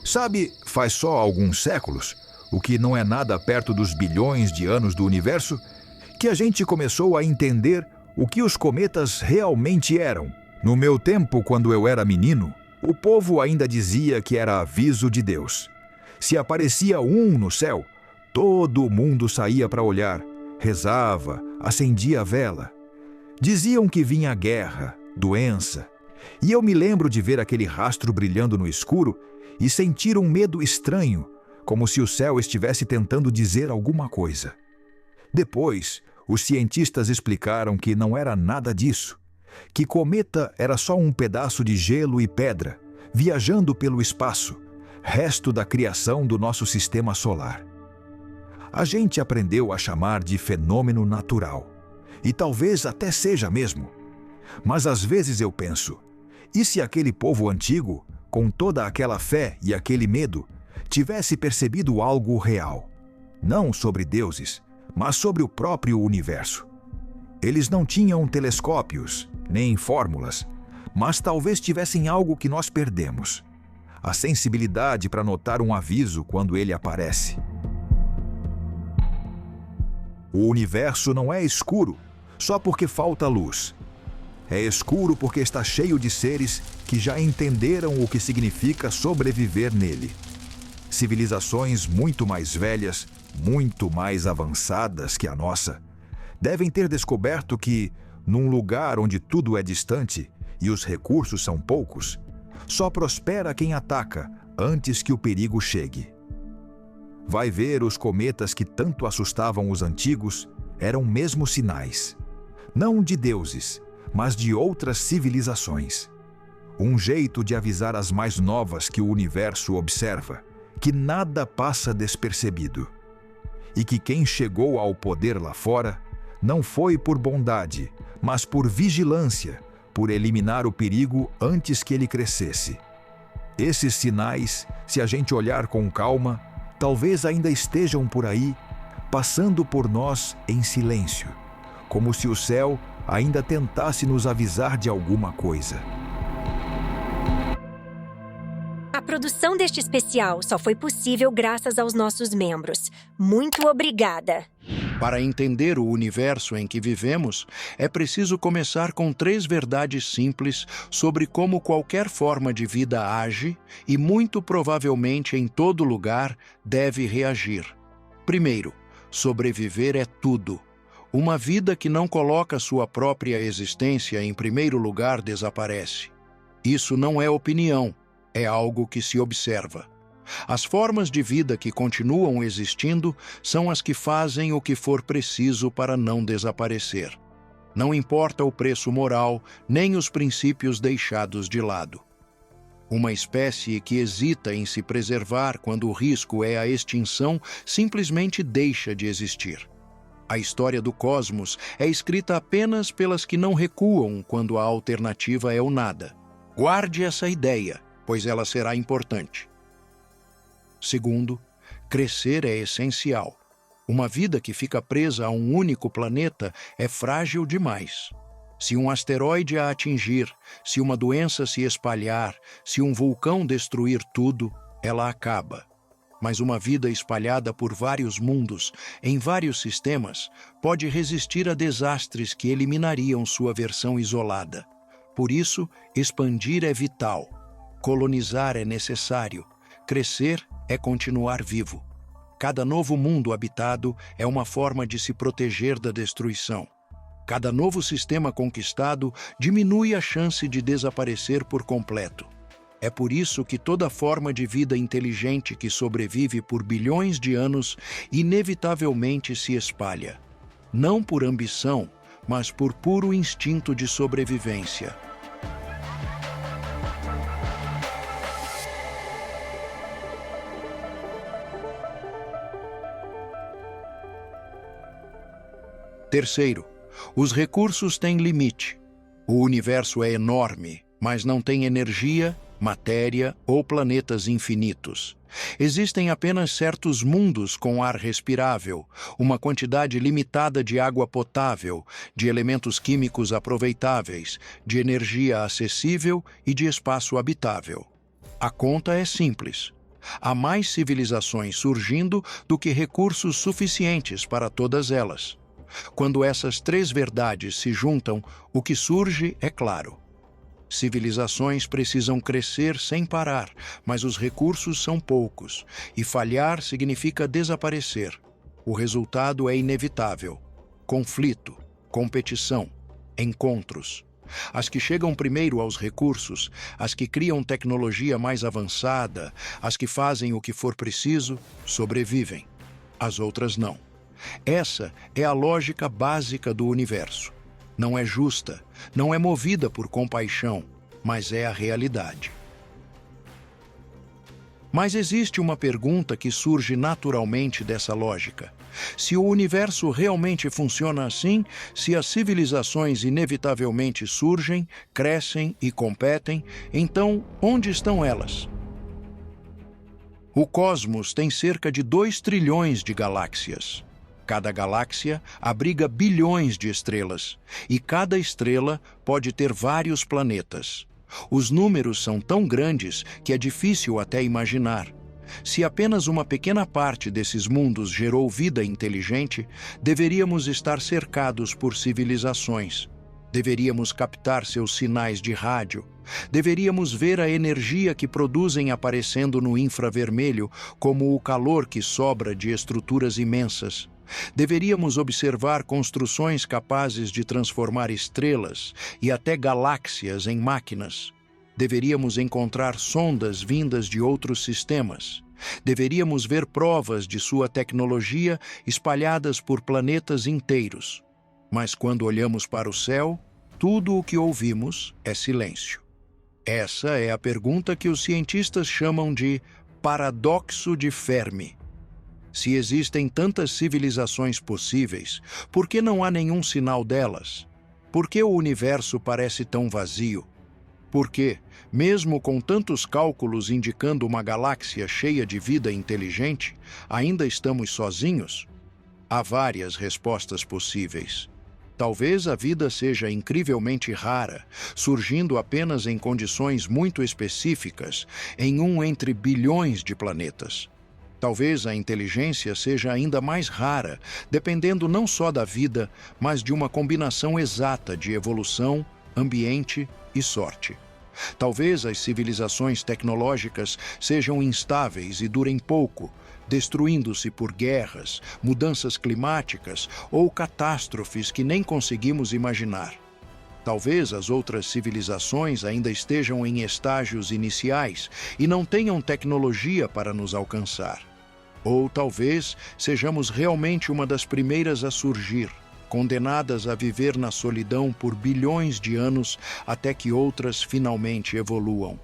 Sabe, faz só alguns séculos, o que não é nada perto dos bilhões de anos do universo, que a gente começou a entender o que os cometas realmente eram. No meu tempo, quando eu era menino, o povo ainda dizia que era aviso de Deus. Se aparecia um no céu, todo mundo saía para olhar, rezava, acendia a vela. Diziam que vinha guerra, doença, e eu me lembro de ver aquele rastro brilhando no escuro e sentir um medo estranho, como se o céu estivesse tentando dizer alguma coisa. Depois, os cientistas explicaram que não era nada disso, que cometa era só um pedaço de gelo e pedra, viajando pelo espaço, resto da criação do nosso sistema solar. A gente aprendeu a chamar de fenômeno natural, e talvez até seja mesmo. Mas às vezes eu penso, e se aquele povo antigo, com toda aquela fé e aquele medo, tivesse percebido algo real? Não sobre deuses, mas sobre o próprio universo. Eles não tinham telescópios, nem fórmulas, mas talvez tivessem algo que nós perdemos: a sensibilidade para notar um aviso quando ele aparece. O universo não é escuro só porque falta luz. É escuro porque está cheio de seres que já entenderam o que significa sobreviver nele. Civilizações muito mais velhas, muito mais avançadas que a nossa, devem ter descoberto que, num lugar onde tudo é distante e os recursos são poucos, só prospera quem ataca antes que o perigo chegue. Vai ver, os cometas que tanto assustavam os antigos eram mesmo sinais, não de deuses, mas de outras civilizações. Um jeito de avisar as mais novas que o universo observa, que nada passa despercebido. E que quem chegou ao poder lá fora não foi por bondade, mas por vigilância, por eliminar o perigo antes que ele crescesse. Esses sinais, se a gente olhar com calma, talvez ainda estejam por aí, passando por nós em silêncio, como se o céu ainda tentasse nos avisar de alguma coisa. A produção deste especial só foi possível graças aos nossos membros. Muito obrigada! Para entender o universo em que vivemos, é preciso começar com 3 verdades simples sobre como qualquer forma de vida age e, muito provavelmente em todo lugar, deve reagir. Primeiro, sobreviver é tudo. Uma vida que não coloca sua própria existência em primeiro lugar desaparece. Isso não é opinião, é algo que se observa. As formas de vida que continuam existindo são as que fazem o que for preciso para não desaparecer. Não importa o preço moral, nem os princípios deixados de lado. Uma espécie que hesita em se preservar quando o risco é a extinção simplesmente deixa de existir. A história do cosmos é escrita apenas pelas que não recuam quando a alternativa é o nada. Guarde essa ideia, pois ela será importante. Segundo, crescer é essencial. Uma vida que fica presa a um único planeta é frágil demais. Se um asteroide a atingir, se uma doença se espalhar, se um vulcão destruir tudo, ela acaba. Mas uma vida espalhada por vários mundos, em vários sistemas, pode resistir a desastres que eliminariam sua versão isolada. Por isso, expandir é vital. Colonizar é necessário. Crescer é continuar vivo. Cada novo mundo habitado é uma forma de se proteger da destruição. Cada novo sistema conquistado diminui a chance de desaparecer por completo. É por isso que toda forma de vida inteligente que sobrevive por bilhões de anos inevitavelmente se espalha. Não por ambição, mas por puro instinto de sobrevivência. Terceiro, os recursos têm limite. O universo é enorme, mas não tem energia, matéria ou planetas infinitos. Existem apenas certos mundos com ar respirável, uma quantidade limitada de água potável, de elementos químicos aproveitáveis, de energia acessível e de espaço habitável. A conta é simples. Há mais civilizações surgindo do que recursos suficientes para todas elas. Quando essas três verdades se juntam, o que surge é claro. Civilizações precisam crescer sem parar, mas os recursos são poucos, e falhar significa desaparecer. O resultado é inevitável: conflito, competição, encontros. As que chegam primeiro aos recursos, as que criam tecnologia mais avançada, as que fazem o que for preciso, sobrevivem. As outras não. Essa é a lógica básica do universo. Não é justa, não é movida por compaixão, mas é a realidade. Mas existe uma pergunta que surge naturalmente dessa lógica. Se o universo realmente funciona assim, se as civilizações inevitavelmente surgem, crescem e competem, então onde estão elas? O cosmos tem cerca de 2 trilhões de galáxias. Cada galáxia abriga bilhões de estrelas, e cada estrela pode ter vários planetas. Os números são tão grandes que é difícil até imaginar. Se apenas uma pequena parte desses mundos gerou vida inteligente, deveríamos estar cercados por civilizações. Deveríamos captar seus sinais de rádio. Deveríamos ver a energia que produzem aparecendo no infravermelho, como o calor que sobra de estruturas imensas. Deveríamos observar construções capazes de transformar estrelas e até galáxias em máquinas. Deveríamos encontrar sondas vindas de outros sistemas. Deveríamos ver provas de sua tecnologia espalhadas por planetas inteiros. Mas quando olhamos para o céu, tudo o que ouvimos é silêncio. Essa é a pergunta que os cientistas chamam de paradoxo de Fermi. Se existem tantas civilizações possíveis, por que não há nenhum sinal delas? Por que o universo parece tão vazio? Por que, mesmo com tantos cálculos indicando uma galáxia cheia de vida inteligente, ainda estamos sozinhos? Há várias respostas possíveis. Talvez a vida seja incrivelmente rara, surgindo apenas em condições muito específicas, em um entre bilhões de planetas. Talvez a inteligência seja ainda mais rara, dependendo não só da vida, mas de uma combinação exata de evolução, ambiente e sorte. Talvez as civilizações tecnológicas sejam instáveis e durem pouco, destruindo-se por guerras, mudanças climáticas ou catástrofes que nem conseguimos imaginar. Talvez as outras civilizações ainda estejam em estágios iniciais e não tenham tecnologia para nos alcançar. Ou talvez sejamos realmente uma das primeiras a surgir, condenadas a viver na solidão por bilhões de anos até que outras finalmente evoluam.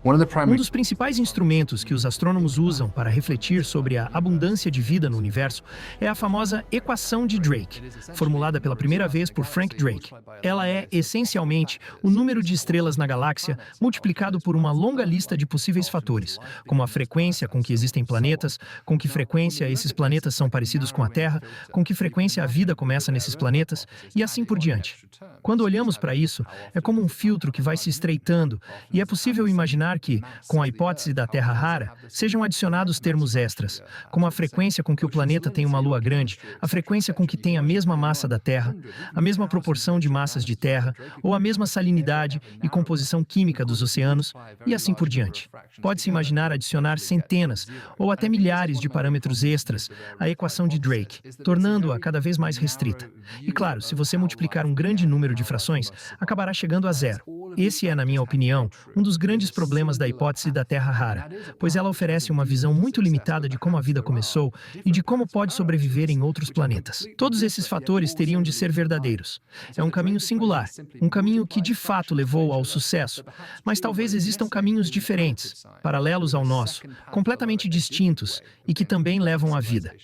Um dos principais instrumentos que os astrônomos usam para refletir sobre a abundância de vida no universo é a famosa equação de Drake, formulada pela primeira vez por Frank Drake. Ela é, essencialmente, o número de estrelas na galáxia multiplicado por uma longa lista de possíveis fatores, como a frequência com que existem planetas, com que frequência esses planetas são parecidos com a Terra, com que frequência a vida começa nesses planetas, e assim por diante. Quando olhamos para isso, é como um filtro que vai se estreitando, e é possível imaginar que, com a hipótese da Terra rara, sejam adicionados termos extras, como a frequência com que o planeta tem uma lua grande, a frequência com que tem a mesma massa da Terra, a mesma proporção de massas de Terra, ou a mesma salinidade e composição química dos oceanos, e assim por diante. Pode-se imaginar adicionar centenas ou até milhares de parâmetros extras à equação de Drake, tornando-a cada vez mais restrita. E claro, se você multiplicar um grande número de frações, acabará chegando a zero. Esse é, na minha opinião, um dos grandes problemas da hipótese da Terra rara, pois ela oferece uma visão muito limitada de como a vida começou e de como pode sobreviver em outros planetas. Todos esses fatores teriam de ser verdadeiros. É um caminho singular, um caminho que de fato levou ao sucesso, mas talvez existam caminhos diferentes, paralelos ao nosso, completamente distintos e que também levam à vida.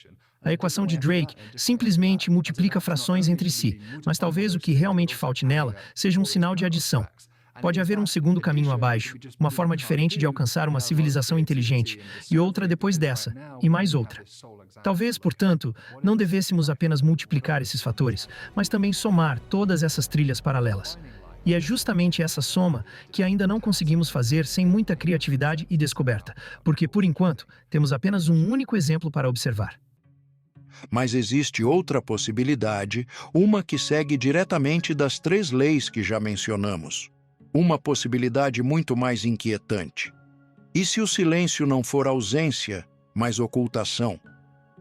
A equação de Drake simplesmente multiplica frações entre si, mas talvez o que realmente falte nela seja um sinal de adição. Pode haver um segundo caminho abaixo, uma forma diferente de alcançar uma civilização inteligente, e outra depois dessa, e mais outra. Talvez, portanto, não devêssemos apenas multiplicar esses fatores, mas também somar todas essas trilhas paralelas. E é justamente essa soma que ainda não conseguimos fazer sem muita criatividade e descoberta, porque, por enquanto, temos apenas um único exemplo para observar. Mas existe outra possibilidade, uma que segue diretamente das 3 leis que já mencionamos. Uma possibilidade muito mais inquietante. E se o silêncio não for ausência, mas ocultação?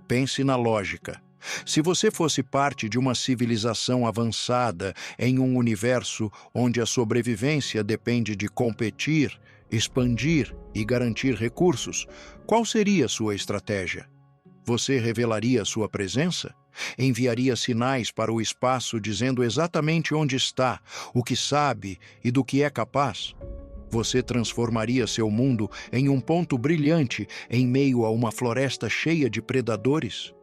Pense na lógica. Se você fosse parte de uma civilização avançada em um universo onde a sobrevivência depende de competir, expandir e garantir recursos, qual seria sua estratégia? Você revelaria sua presença? Enviaria sinais para o espaço dizendo exatamente onde está, o que sabe e do que é capaz? Você transformaria seu mundo em um ponto brilhante em meio a uma floresta cheia de predadores?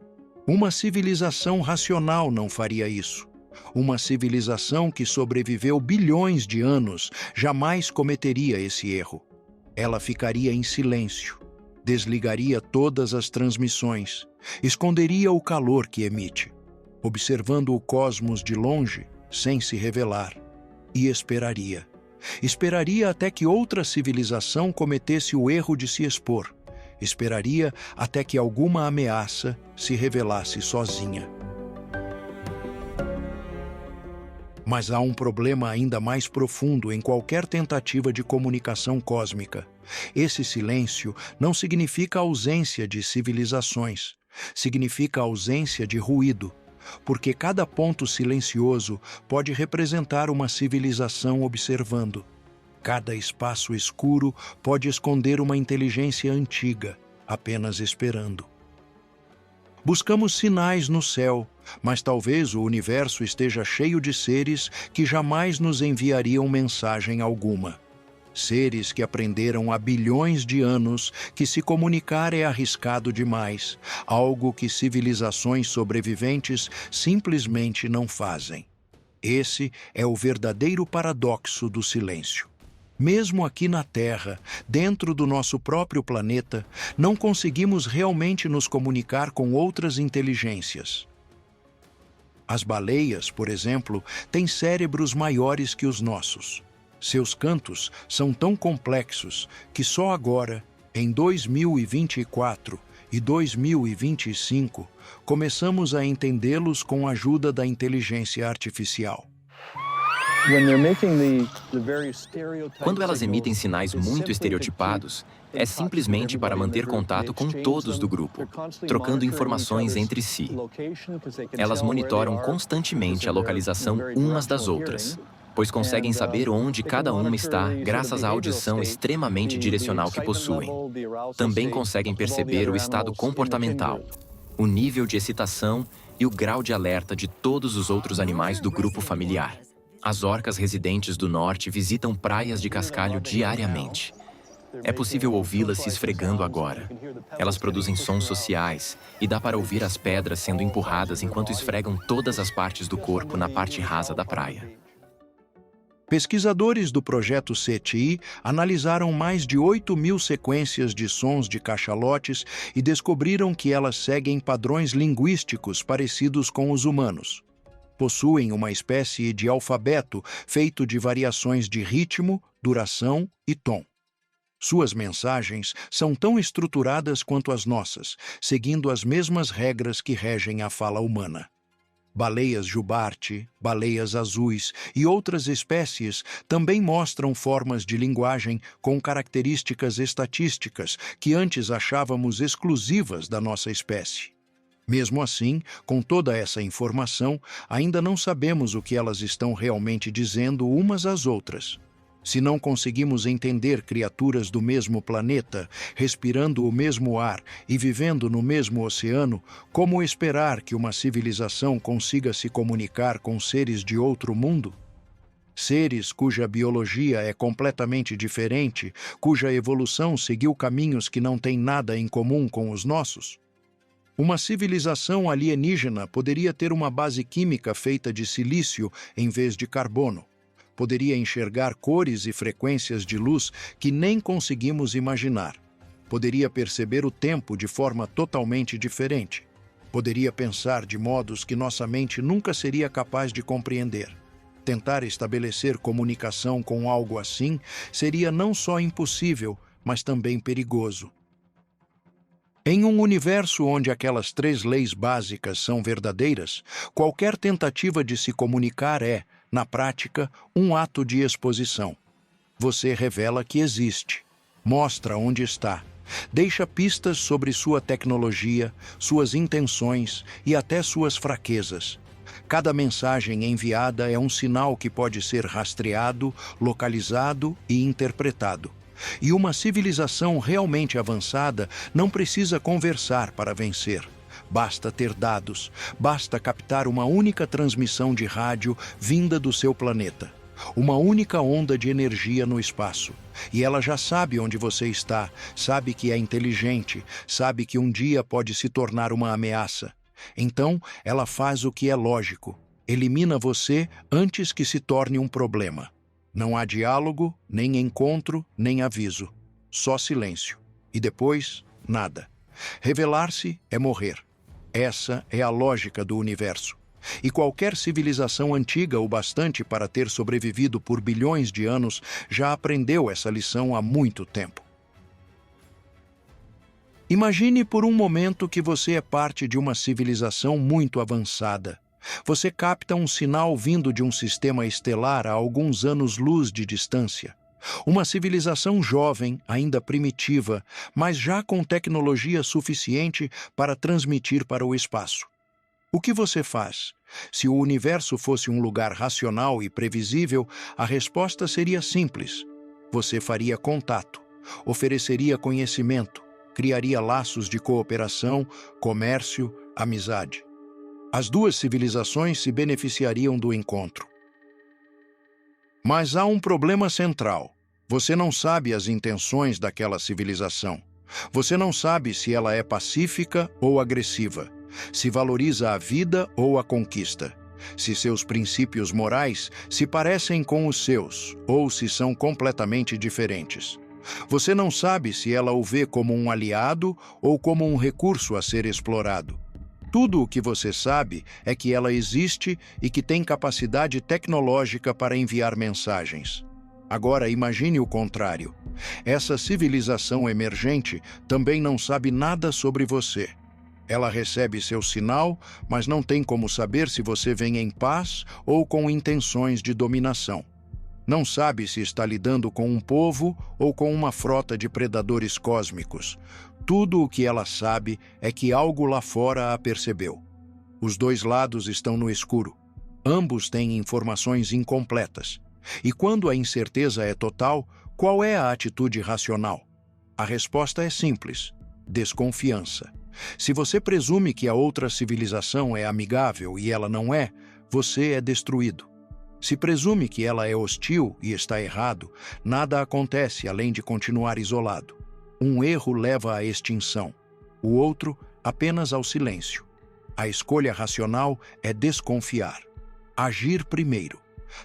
Uma civilização racional não faria isso. Uma civilização que sobreviveu bilhões de anos jamais cometeria esse erro. Ela ficaria em silêncio, desligaria todas as transmissões, esconderia o calor que emite, observando o cosmos de longe, sem se revelar, e esperaria. Esperaria até que outra civilização cometesse o erro de se expor. Esperaria até que alguma ameaça se revelasse sozinha. Mas há um problema ainda mais profundo em qualquer tentativa de comunicação cósmica. Esse silêncio não significa ausência de civilizações, significa ausência de ruído, porque cada ponto silencioso pode representar uma civilização observando. Cada espaço escuro pode esconder uma inteligência antiga, apenas esperando. Buscamos sinais no céu, mas talvez o universo esteja cheio de seres que jamais nos enviariam mensagem alguma. Seres que aprenderam há bilhões de anos que se comunicar é arriscado demais, algo que civilizações sobreviventes simplesmente não fazem. Esse é o verdadeiro paradoxo do silêncio. Mesmo aqui na Terra, dentro do nosso próprio planeta, não conseguimos realmente nos comunicar com outras inteligências. As baleias, por exemplo, têm cérebros maiores que os nossos. Seus cantos são tão complexos que só agora, em 2024 e 2025, começamos a entendê-los com a ajuda da inteligência artificial. Quando elas emitem sinais muito estereotipados, é simplesmente para manter contato com todos do grupo, trocando informações entre si. Elas monitoram constantemente a localização umas das outras, pois conseguem saber onde cada uma está graças à audição extremamente direcional que possuem. Também conseguem perceber o estado comportamental, o nível de excitação e o grau de alerta de todos os outros animais do grupo familiar. As orcas residentes do norte visitam praias de cascalho diariamente. É possível ouvi-las se esfregando agora. Elas produzem sons sociais e dá para ouvir as pedras sendo empurradas enquanto esfregam todas as partes do corpo na parte rasa da praia. Pesquisadores do projeto SETI analisaram mais de 8.000 sequências de sons de cachalotes e descobriram que elas seguem padrões linguísticos parecidos com os humanos. Possuem uma espécie de alfabeto feito de variações de ritmo, duração e tom. Suas mensagens são tão estruturadas quanto as nossas, seguindo as mesmas regras que regem a fala humana. Baleias jubarte, baleias azuis e outras espécies também mostram formas de linguagem com características estatísticas que antes achávamos exclusivas da nossa espécie. Mesmo assim, com toda essa informação, ainda não sabemos o que elas estão realmente dizendo umas às outras. Se não conseguimos entender criaturas do mesmo planeta, respirando o mesmo ar e vivendo no mesmo oceano, como esperar que uma civilização consiga se comunicar com seres de outro mundo? Seres cuja biologia é completamente diferente, cuja evolução seguiu caminhos que não têm nada em comum com os nossos? Uma civilização alienígena poderia ter uma base química feita de silício em vez de carbono. Poderia enxergar cores e frequências de luz que nem conseguimos imaginar. Poderia perceber o tempo de forma totalmente diferente. Poderia pensar de modos que nossa mente nunca seria capaz de compreender. Tentar estabelecer comunicação com algo assim seria não só impossível, mas também perigoso. Em um universo onde aquelas 3 leis básicas são verdadeiras, qualquer tentativa de se comunicar é, na prática, um ato de exposição. Você revela que existe, mostra onde está, deixa pistas sobre sua tecnologia, suas intenções e até suas fraquezas. Cada mensagem enviada é um sinal que pode ser rastreado, localizado e interpretado. E uma civilização realmente avançada não precisa conversar para vencer. Basta ter dados, basta captar uma única transmissão de rádio vinda do seu planeta. Uma única onda de energia no espaço. E ela já sabe onde você está, sabe que é inteligente, sabe que um dia pode se tornar uma ameaça. Então, ela faz o que é lógico. Elimina você antes que se torne um problema. Não há diálogo, nem encontro, nem aviso. Só silêncio. E depois, nada. Revelar-se é morrer. Essa é a lógica do universo. E qualquer civilização antiga o bastante para ter sobrevivido por bilhões de anos já aprendeu essa lição há muito tempo. Imagine por um momento que você é parte de uma civilização muito avançada. Você capta um sinal vindo de um sistema estelar a alguns anos-luz de distância. Uma civilização jovem, ainda primitiva, mas já com tecnologia suficiente para transmitir para o espaço. O que você faz? Se o universo fosse um lugar racional e previsível, a resposta seria simples. Você faria contato, ofereceria conhecimento, criaria laços de cooperação, comércio, amizade. As 2 civilizações se beneficiariam do encontro. Mas há um problema central. Você não sabe as intenções daquela civilização. Você não sabe se ela é pacífica ou agressiva, se valoriza a vida ou a conquista, se seus princípios morais se parecem com os seus ou se são completamente diferentes. Você não sabe se ela o vê como um aliado ou como um recurso a ser explorado. Tudo o que você sabe é que ela existe e que tem capacidade tecnológica para enviar mensagens. Agora imagine o contrário. Essa civilização emergente também não sabe nada sobre você. Ela recebe seu sinal, mas não tem como saber se você vem em paz ou com intenções de dominação. Não sabe se está lidando com um povo ou com uma frota de predadores cósmicos. Tudo o que ela sabe é que algo lá fora a percebeu. Os 2 lados estão no escuro. Ambos têm informações incompletas. E quando a incerteza é total, qual é a atitude racional? A resposta é simples: desconfiança. Se você presume que a outra civilização é amigável e ela não é, você é destruído. Se presume que ela é hostil e está errado, nada acontece além de continuar isolado. Um erro leva à extinção, o outro apenas ao silêncio. A escolha racional é desconfiar. Agir primeiro.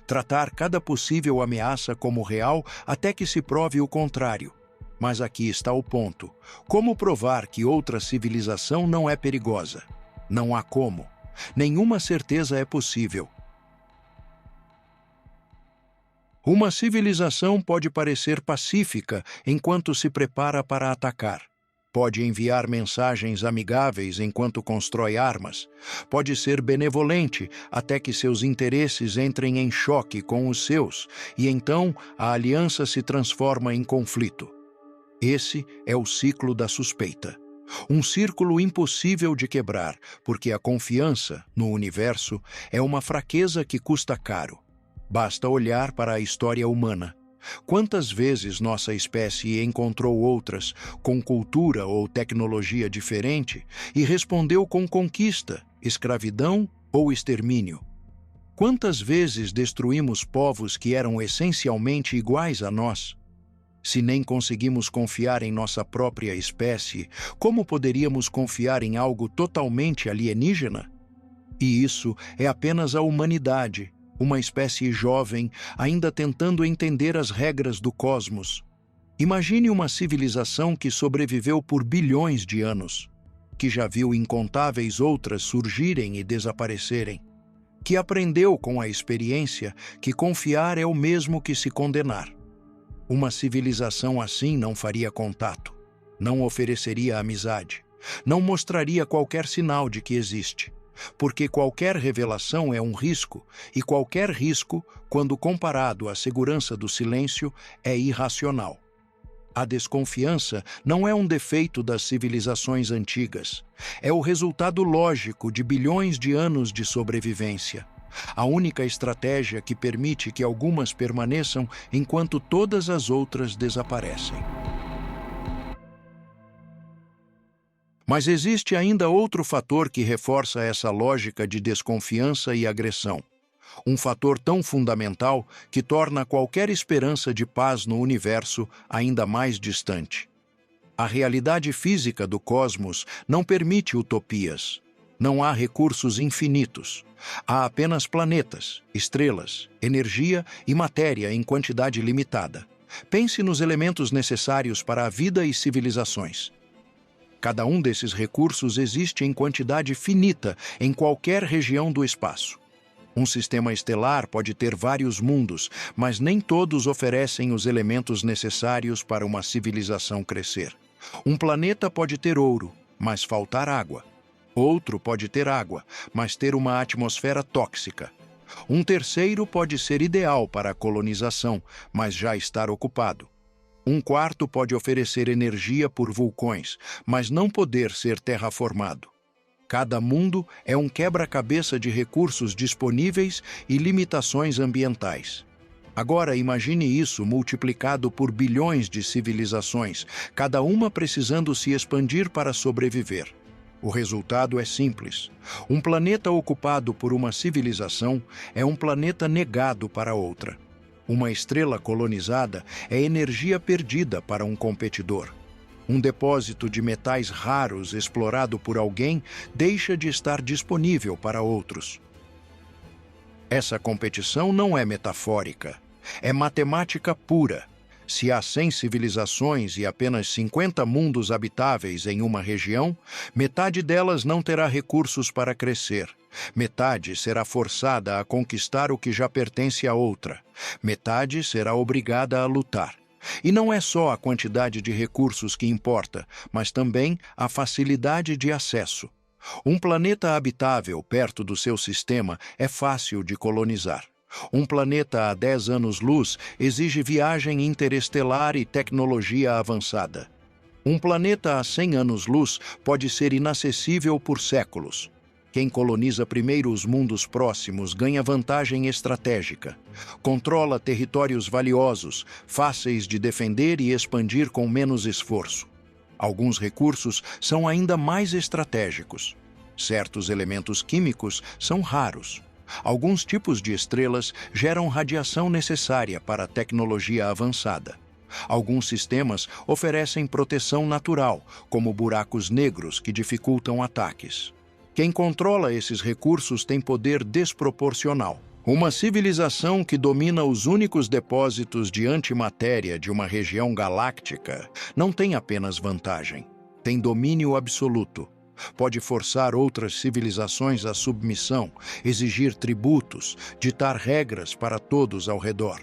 Tratar cada possível ameaça como real até que se prove o contrário. Mas aqui está o ponto. Como provar que outra civilização não é perigosa? Não há como. Nenhuma certeza é possível. Uma civilização pode parecer pacífica enquanto se prepara para atacar. Pode enviar mensagens amigáveis enquanto constrói armas. Pode ser benevolente até que seus interesses entrem em choque com os seus, e então a aliança se transforma em conflito. Esse é o ciclo da suspeita. Um círculo impossível de quebrar, porque a confiança, no universo, é uma fraqueza que custa caro. Basta olhar para a história humana. Quantas vezes nossa espécie encontrou outras com cultura ou tecnologia diferente e respondeu com conquista, escravidão ou extermínio? Quantas vezes destruímos povos que eram essencialmente iguais a nós? Se nem conseguimos confiar em nossa própria espécie, como poderíamos confiar em algo totalmente alienígena? E isso é apenas a humanidade, uma espécie jovem, ainda tentando entender as regras do cosmos. Imagine uma civilização que sobreviveu por bilhões de anos, que já viu incontáveis outras surgirem e desaparecerem, que aprendeu com a experiência que confiar é o mesmo que se condenar. Uma civilização assim não faria contato, não ofereceria amizade, não mostraria qualquer sinal de que existe, porque qualquer revelação é um risco, e qualquer risco, quando comparado à segurança do silêncio, é irracional. A desconfiança não é um defeito das civilizações antigas. É o resultado lógico de bilhões de anos de sobrevivência. A única estratégia que permite que algumas permaneçam enquanto todas as outras desaparecem. Mas existe ainda outro fator que reforça essa lógica de desconfiança e agressão. Um fator tão fundamental que torna qualquer esperança de paz no universo ainda mais distante. A realidade física do cosmos não permite utopias. Não há recursos infinitos. Há apenas planetas, estrelas, energia e matéria em quantidade limitada. Pense nos elementos necessários para a vida e civilizações. Cada um desses recursos existe em quantidade finita em qualquer região do espaço. Um sistema estelar pode ter vários mundos, mas nem todos oferecem os elementos necessários para uma civilização crescer. Um planeta pode ter ouro, mas faltar água. Outro pode ter água, mas ter uma atmosfera tóxica. Um terceiro pode ser ideal para a colonização, mas já estar ocupado. Um quarto pode oferecer energia por vulcões, mas não poder ser terraformado. Cada mundo é um quebra-cabeça de recursos disponíveis e limitações ambientais. Agora imagine isso multiplicado por bilhões de civilizações, cada uma precisando se expandir para sobreviver. O resultado é simples. Um planeta ocupado por uma civilização é um planeta negado para outra. Uma estrela colonizada é energia perdida para um competidor. Um depósito de metais raros explorado por alguém deixa de estar disponível para outros. Essa competição não é metafórica, é matemática pura. Se há 100 civilizações e apenas 50 mundos habitáveis em uma região, metade delas não terá recursos para crescer. Metade será forçada a conquistar o que já pertence a outra. Metade será obrigada a lutar. E não é só a quantidade de recursos que importa, mas também a facilidade de acesso. Um planeta habitável perto do seu sistema é fácil de colonizar. Um planeta a 10 anos-luz exige viagem interestelar e tecnologia avançada. Um planeta a 100 anos-luz pode ser inacessível por séculos. Quem coloniza primeiro os mundos próximos ganha vantagem estratégica. Controla territórios valiosos, fáceis de defender e expandir com menos esforço. Alguns recursos são ainda mais estratégicos. Certos elementos químicos são raros. Alguns tipos de estrelas geram radiação necessária para a tecnologia avançada. Alguns sistemas oferecem proteção natural, como buracos negros que dificultam ataques. Quem controla esses recursos tem poder desproporcional. Uma civilização que domina os únicos depósitos de antimatéria de uma região galáctica não tem apenas vantagem, tem domínio absoluto. Pode forçar outras civilizações à submissão, exigir tributos, ditar regras para todos ao redor.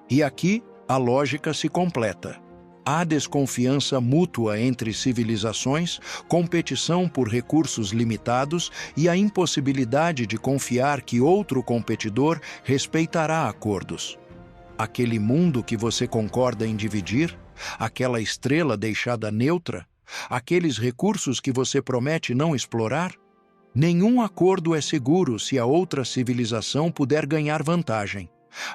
E aqui a lógica se completa. Há desconfiança mútua entre civilizações, competição por recursos limitados e a impossibilidade de confiar que outro competidor respeitará acordos. Aquele mundo que você concorda em dividir, aquela estrela deixada neutra, aqueles recursos que você promete não explorar, nenhum acordo é seguro se a outra civilização puder ganhar vantagem.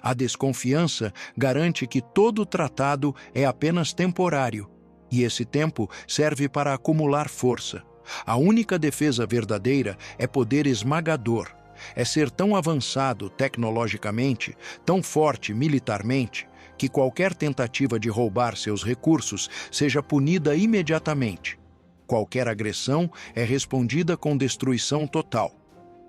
A desconfiança garante que todo tratado é apenas temporário, e esse tempo serve para acumular força. A única defesa verdadeira é poder esmagador, é ser tão avançado tecnologicamente, tão forte militarmente, que qualquer tentativa de roubar seus recursos seja punida imediatamente. Qualquer agressão é respondida com destruição total.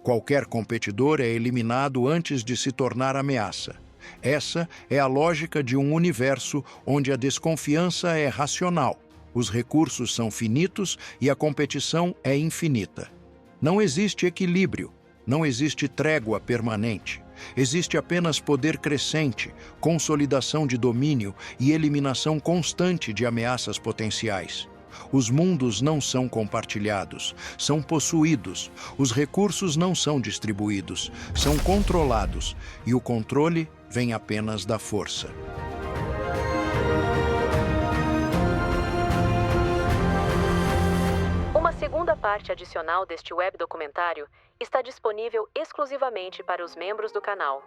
Qualquer competidor é eliminado antes de se tornar ameaça. Essa é a lógica de um universo onde a desconfiança é racional, os recursos são finitos e a competição é infinita. Não existe equilíbrio, não existe trégua permanente. Existe apenas poder crescente, consolidação de domínio e eliminação constante de ameaças potenciais. Os mundos não são compartilhados, são possuídos. Os recursos não são distribuídos, são controlados. E o controle vem apenas da força. Uma segunda parte adicional deste web documentário está disponível exclusivamente para os membros do canal.